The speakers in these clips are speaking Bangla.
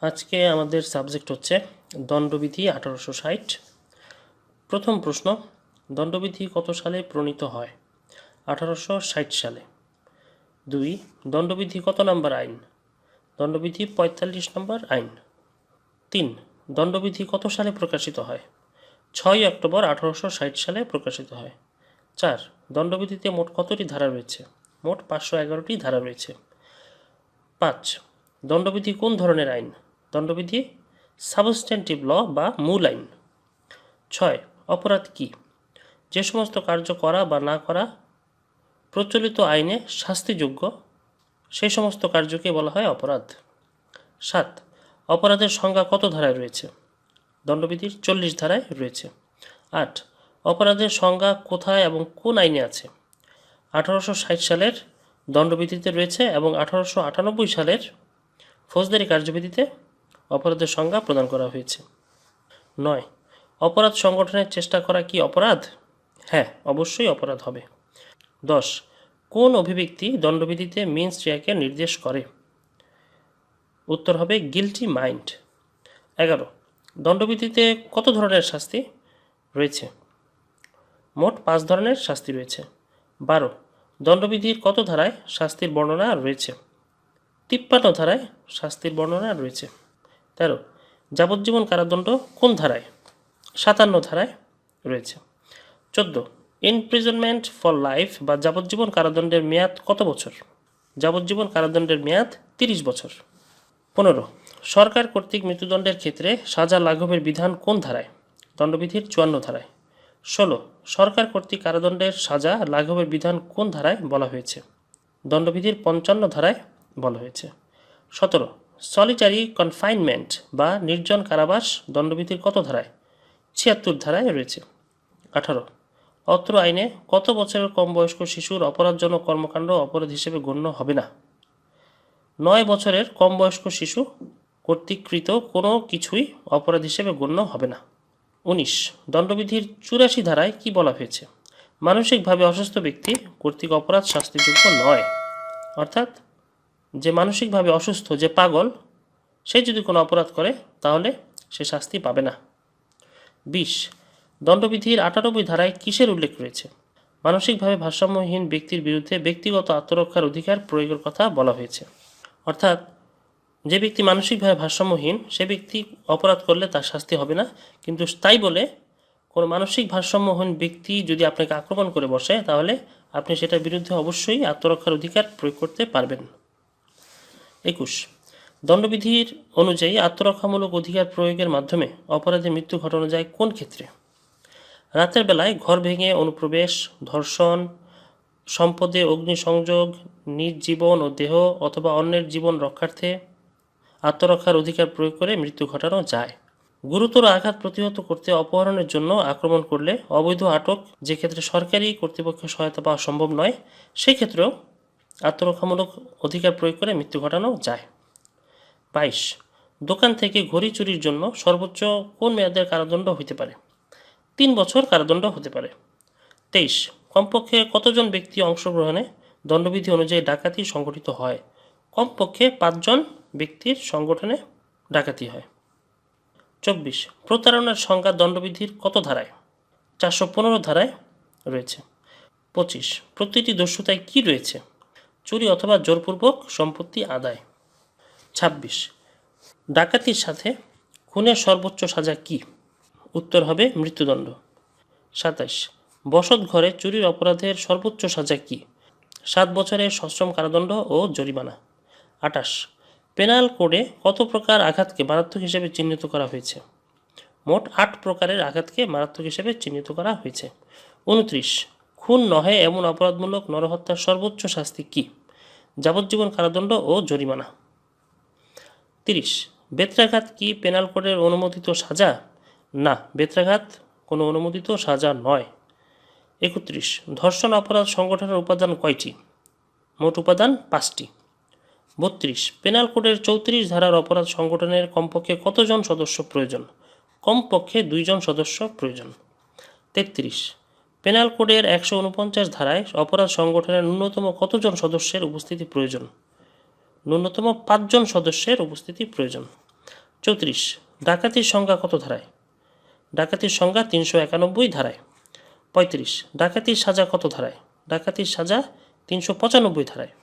আজকে আমাদের সাবজেক্ট হচ্ছে দণ্ডবিধি 1860। প্রথম প্রশ্ন, দণ্ডবিধি কত সালে প্রণীত হয়? 1860 সালে। 2, দণ্ডবিধি কত নম্বর আইন? দণ্ডবিধি 45 নম্বর আইন। 3, দণ্ডবিধি কত সালে প্রকাশিত হয়? 6 অক্টোবর 1860 সালে প্রকাশিত হয়। 4, দণ্ডবিধিতে মোট কতটি ধারা রয়েছে? মোট 511টি ধারা রয়েছে। 5, দণ্ডবিধি কোন ধরনের আইন? দণ্ডবিধি সাবস্ট্যান্টিভ ল বা মূল আইন। 6, অপরাধ কি? যে সমস্ত কার্য করা বা না করা প্রচলিত আইনে শাস্তিযোগ্য সেই সমস্ত কার্যকে বলা হয় অপরাধ। 7, অপরাধের সংজ্ঞা কত ধারায় রয়েছে? দণ্ডবিধির 40 ধারায় রয়েছে। 8, অপরাধের সংজ্ঞা কোথায় এবং কোন আইনে আছে? 1860 সালের দণ্ডবিধিতে রয়েছে এবং 1898 সালের ফৌজদারি কার্যবিধিতে অপরাধের সংজ্ঞা প্রদান করা হয়েছে। 9, অপরাধ সংগঠনের চেষ্টা করা কি অপরাধ? হ্যাঁ, অবশ্যই অপরাধ হবে। 10, কোন অভিব্যক্তি দণ্ডবিধিতে মিন্স রিয়াকে নির্দেশ করে? উত্তর হবে গিলটি মাইন্ড। 11, দণ্ডবিধিতে কত ধরনের শাস্তি রয়েছে? মোট 5 ধরনের শাস্তি রয়েছে। 12, দণ্ডবিধির কত ধারায় শাস্তির বর্ণনা রয়েছে? 53 ধারায় শাস্তির বর্ণনা রয়েছে। 13, যাবজ্জীবন কারাদণ্ড কোন ধারায়? 57 ধারায় রয়েছে। 14, ইমপ্রিজনমেন্ট ফর লাইফ বা যাবজ্জীবন কারাদণ্ডের মেয়াদ কত বছর? যাবজ্জীবন কারাদণ্ডের মেয়াদ 30 বছর। 15, সরকার কর্তৃক মৃত্যুদণ্ডের ক্ষেত্রে সাজা লাঘবের বিধান কোন ধারায়? দণ্ডবিধির 54 ধারায়। 16, সরকার কর্তৃক কারাদণ্ডের সাজা লাঘবের বিধান কোন ধারায় বলা হয়েছে? দণ্ডবিধির 55 ধারায় বলা হয়েছে। 17, সলিটারি কনফাইনমেন্ট বা নির্জন কারাবাস দণ্ডবিধির কত ধারায়? 76 ধারায় রয়েছে। 18, অত্র আইনে কত বছরের কম বয়স্ক শিশুর অপরাধজনক কর্মকাণ্ড অপরাধ হিসেবে গণ্য হবে না? 9 বছরের কম বয়স্ক শিশু কর্তৃককৃত কোনো কিছুই অপরাধ হিসেবে গণ্য হবে না। 19, দণ্ডবিধির 84 ধারায় কি বলা হয়েছে? মানসিকভাবে অসুস্থ ব্যক্তি কর্তৃক অপরাধ শাস্তিযোগ্য নয়। অর্থাৎ যে মানসিকভাবে অসুস্থ, যে পাগল, সে যদি কোনো অপরাধ করে তাহলে সে শাস্তি পাবে না। 20, দণ্ডবিধির 98 ধারায় কিসের উল্লেখ রয়েছে? মানসিকভাবে ভারসাম্যহীন ব্যক্তির বিরুদ্ধে ব্যক্তিগত আত্মরক্ষার অধিকার প্রয়োগের কথা বলা হয়েছে। অর্থাৎ যে ব্যক্তি মানসিকভাবে ভারসাম্যহীন সে ব্যক্তি অপরাধ করলে তার শাস্তি হবে না, কিন্তু তাই বলে কোনো মানসিক ভারসাম্যহীন ব্যক্তি যদি আপনাকে আক্রমণ করে বসে তাহলে আপনি সেটার বিরুদ্ধে অবশ্যই আত্মরক্ষার অধিকার প্রয়োগ করতে পারবেন। 21, দণ্ডবিধির অনুযায়ী আত্মরক্ষামূলক অধিকার প্রয়োগের মাধ্যমে অপরাধে মৃত্যু ঘটানো যায় কোন ক্ষেত্রে? রাতের বেলায় ঘর ভেঙে অনুপ্রবেশ, ধর্ষণ, সম্পদে অগ্নিসংযোগ, নিজ জীবন ও দেহ অথবা অন্যের জীবন রক্ষার্থে আত্মরক্ষার অধিকার প্রয়োগ করে মৃত্যু ঘটানো যায়। গুরুতর আঘাত প্রতিহত করতে অপহরণের জন্য আক্রমণ করলে অবৈধ আটক, যে ক্ষেত্রে সরকারি কর্তৃপক্ষের সহায়তা পাওয়া সম্ভব নয়, সেই ক্ষেত্রেও আত্মরক্ষামূলক অধিকার প্রয়োগ করে মৃত্যু ঘটানো যায়। 22, দোকান থেকে ঘড়ি চুরির জন্য সর্বোচ্চ কোন মেয়াদের কারাদণ্ড হতে পারে? 3 বছর কারাদণ্ড হতে পারে। 23, কমপক্ষে কতজন ব্যক্তি অংশগ্রহণে দণ্ডবিধি অনুযায়ী ডাকাতি সংঘটিত হয়? কমপক্ষে 5 জন ব্যক্তির সংগঠনে ডাকাতি হয়। 24, প্রতারণার সংজ্ঞা দণ্ডবিধির কত ধারায়? 415 ধারায় রয়েছে। 25, প্রতিটি দস্যুতায় কি রয়েছে? চুরি অথবা জোরপূর্বক সম্পত্তি আদায়। 26, ডাকাতির সাথে খুনের সর্বোচ্চ সাজা কি? উত্তর হবে মৃত্যুদণ্ড। 27, বসত ঘরে চুরির অপরাধের সর্বোচ্চ সাজা কি? 7 বছরের সশ্রম কারাদণ্ড ও জরিমানা। 28, পেনাল কোডে কত প্রকার আঘাতকে মারাত্মক হিসেবে চিহ্নিত করা হয়েছে? মোট 8 প্রকারের আঘাতকে মারাত্মক হিসেবে চিহ্নিত করা হয়েছে। 29, খুন নহে এমন অপরাধমূলক নরহত্যার সর্বোচ্চ শাস্তি কি? যাবজ্জীবন কারাদণ্ড ও জরিমানা। 30, বেত্রাঘাত কি পেনাল কোডের অনুমোদিত সাজা? না, বেত্রাঘাত কোনো অনুমোদিত সাজা নয়। 31, ধর্ষণ অপরাধ সংগঠনের উপাদান কয়টি? মোট উপাদান 5টি। 32, পেনাল কোডের 34 ধারার অপরাধ সংগঠনের কমপক্ষে কতজন সদস্য প্রয়োজন? কমপক্ষে 2 জন সদস্য প্রয়োজন। 33, পেনাল কোডের 149 ধারায় অপরাধ সংগঠনের ন্যূনতম কতজন সদস্যের উপস্থিতি প্রয়োজন? ন্যূনতম 5 জন সদস্যের উপস্থিতি প্রয়োজন। 34 ডাকাতির সংজ্ঞা কত ধারায়? ডাকাতির সংজ্ঞা 391 ধারায়। 35 ডাকাতির সাজা কত ধারায়? ডাকাতির সাজা 395 ধারায়।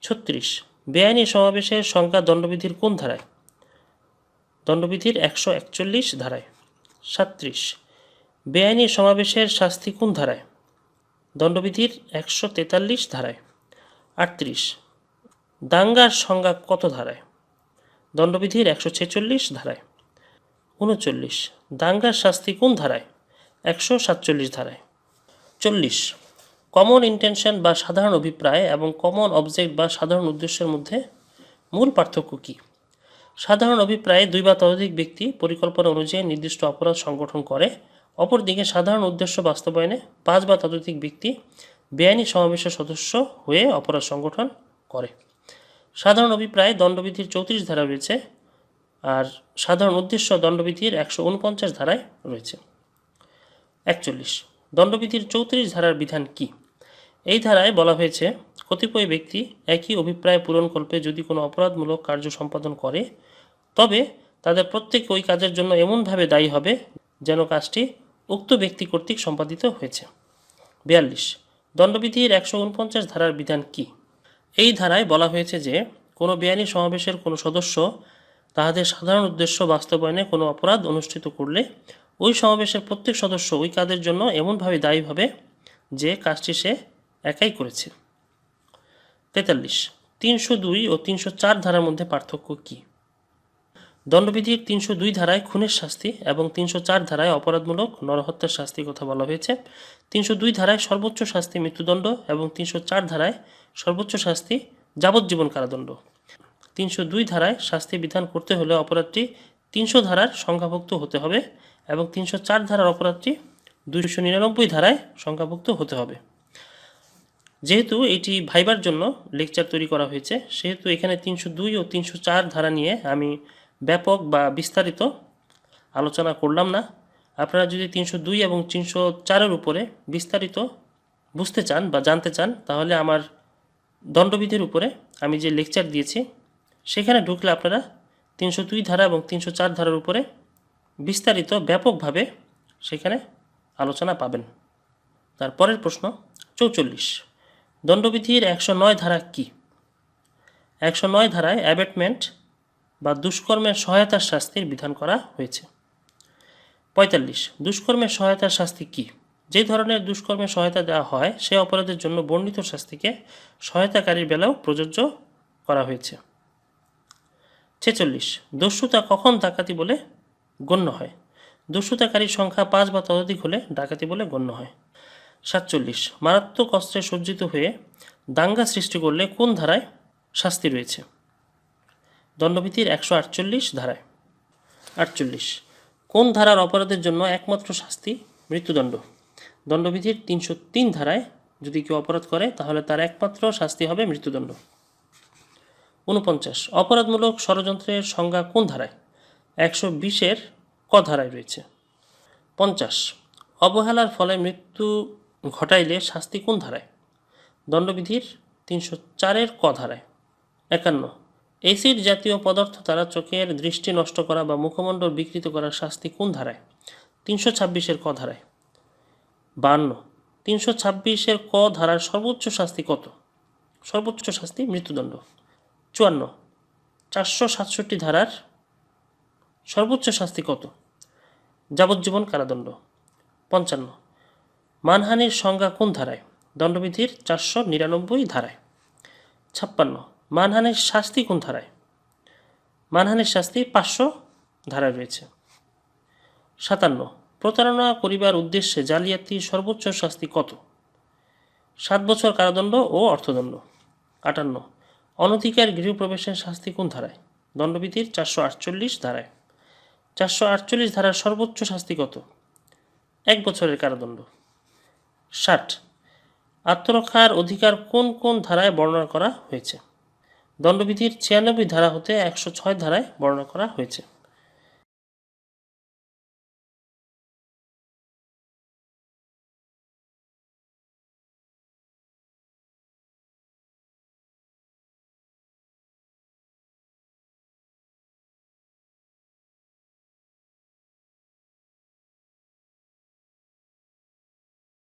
36 বেআইনি সমাবেশের সংজ্ঞা দণ্ডবিধির কোন ধারায়? দণ্ডবিধির 141 ধারায়। 37 বেআইনি সমাবেশের শাস্তি কোন ধারায়? দণ্ডবিধির 143 ধারায়। 38 দাঙ্গার সংজ্ঞা কত ধারায়? দণ্ডবিধির 146 ধারায়। 39 দাঙ্গার শাস্তি কোন ধারায়? 147 ধারায়। 40 কমন ইন্টেনশন বা সাধারণ অভিপ্রায় এবং কমন অবজেক্ট বা সাধারণ উদ্দেশ্যের মধ্যে মূল পার্থক্য কী? সাধারণ অভিপ্রায়ে 2 বা ততোধিক ব্যক্তি পরিকল্পনা অনুযায়ী নির্দিষ্ট অপরাধ সংগঠন করে, অপরদিকে সাধারণ উদ্দেশ্য বাস্তবায়নে 5 বা ততোধিক ব্যক্তি বেআইনি সমাবেশের সদস্য হয়ে অপরাধ সংগঠন করে। সাধারণ অভিপ্রায় দণ্ডবিধির 34 ধারা রয়েছে, আর সাধারণ উদ্দেশ্য দণ্ডবিধির 149 ধারায় রয়েছে। 41 দণ্ডবিধির 34 ধারার বিধান কি? এই ধারায় বলা হয়েছে, কতিপয় ব্যক্তি একই অভিপ্রায় পূরণকল্পে যদি কোনো অপরাধমূলক কার্য সম্পাদন করে, তবে তাদের প্রত্যেকে ওই কাজের জন্য এমনভাবে দায়ী হবে যেন কাজটি উক্ত ব্যক্তি কর্তৃক সম্পাদিত হয়েছে। 42 দণ্ডবিধির 149 ধারার বিধান কি? এই ধারায় বলা হয়েছে যে, কোনো বেআইনি সমাবেশের কোনো সদস্য তাহাদের সাধারণ উদ্দেশ্য বাস্তবায়নে কোনো অপরাধ অনুষ্ঠিত করলে ওই সমাবেশের প্রত্যেক সদস্য ওই কাজের জন্য এমনভাবে দায়ী হবে যে কাজটি সে একাই করেছে। 43 302 ও 304 ধারার মধ্যে পার্থক্য কি? দণ্ডবিধির 302 ধারায় খুনের শাস্তি এবং 304 ধারায় অপরাধমূলক নরহত্যার শাস্তির কথা বলা হয়েছে। 302 ধারায় সর্বোচ্চ শাস্তি মৃত্যুদণ্ড এবং 304 ধারায় সর্বোচ্চ শাস্তি যাবজ্জীবন কারাদণ্ড। 302 ধারায় শাস্তি বিধান করতে হলে অপরাধটি 300 ধারার সংখ্যাভুক্ত হতে হবে এবং 304 ধারার অপরাধটি 299 ধারায় সংখ্যাভুক্ত হতে হবে। যেহেতু এটি ভাইবার জন্য লেকচার তৈরি করা হয়েছে, সেহেতু এখানে 302 ও 304 ধারা নিয়ে আমি ব্যাপক বা বিস্তারিত আলোচনা করলাম না। আপনারা যদি 302 এবং 304-এর উপরে বিস্তারিত বুঝতে চান বা জানতে চান, তাহলে আমার দণ্ডবিধির উপরে আমি যে লেকচার দিয়েছি সেখানে ঢুকলে আপনারা 302 ধারা এবং 304 ধারার উপরে বিস্তারিত ব্যাপকভাবে সেখানে আলোচনা পাবেন। তারপরের প্রশ্ন 44 দণ্ডবিধির 109 ধারা কি? 109 ধারায় অ্যাবেটমেন্ট বা দুষ্কর্মের সহায়তার শাস্তির বিধান করা হয়েছে। 45 দুষ্কর্মের সহায়তার শাস্তি কি? যে ধরনের দুষ্কর্মের সহায়তা দেওয়া হয় সে অপরাধের জন্য বর্ণিত শাস্তিকে সহায়তাকারীর বেলাও প্রযোজ্য করা হয়েছে। 46 দস্যুতা কখন ডাকাতি বলে গণ্য হয়? দস্যুতাকারীর সংখ্যা 5 বা ততোধিক হলে ডাকাতি বলে গণ্য হয়। 47 মারাত্মক অস্ত্রে সজ্জিত হয়ে দাঙ্গা সৃষ্টি করলে কোন ধারায় শাস্তি রয়েছে? দণ্ডবিধির 148 ধারায়। 48 কোন ধারার অপরাধের জন্য একমাত্র শাস্তি মৃত্যুদণ্ড? দণ্ডবিধির 303 ধারায় যদি কেউ অপরাধ করে তাহলে তার একমাত্র শাস্তি হবে মৃত্যুদণ্ড। 49 অপরাধমূলক ষড়যন্ত্রের সংজ্ঞা কোন ধারায়? 120-এর ক ধারায় রয়েছে। 50 অবহেলার ফলে মৃত্যু ঘটাইলে শাস্তি কোন ধারায়? দণ্ডবিধির 304-এর ক ধারায়। 51 অ্যাসিড জাতীয় পদার্থ দ্বারা চোখের দৃষ্টি নষ্ট করা বা মুখমণ্ডল বিকৃত করার শাস্তি কোন ধারায়? 326-এর ক ধারায়। 52 326-এর ক ধারার সর্বোচ্চ শাস্তি কত? সর্বোচ্চ শাস্তি মৃত্যুদণ্ড। 54 467 ধারার সর্বোচ্চ শাস্তি কত? যাবজ্জীবন কারাদণ্ড। 55 মানহানির সংজ্ঞা কোন ধারায়? দণ্ডবিধির 499 ধারায়। 56 মানহানির শাস্তি কোন ধারায়? মানহানির শাস্তি 500 ধারায় রয়েছে। 57 প্রতারণা করিবার উদ্দেশ্যে জালিয়াতির সর্বোচ্চ শাস্তি কত? 7 বছর কারাদণ্ড ও অর্থদণ্ড। 58 অনধিকার গৃহপ্রবেশের শাস্তি কোন ধারায়? দণ্ডবিধির 448 ধারায়। 448 ধারার সর্বোচ্চ শাস্তি কত? 1 বছরের কারাদণ্ড। 60 আত্মরক্ষার অধিকার কোন কোন ধারায় বর্ণনা করা হয়েছে? দণ্ডবিধির 96 ধারা হতে 106 ধারায় বর্ণনা করা হয়েছে।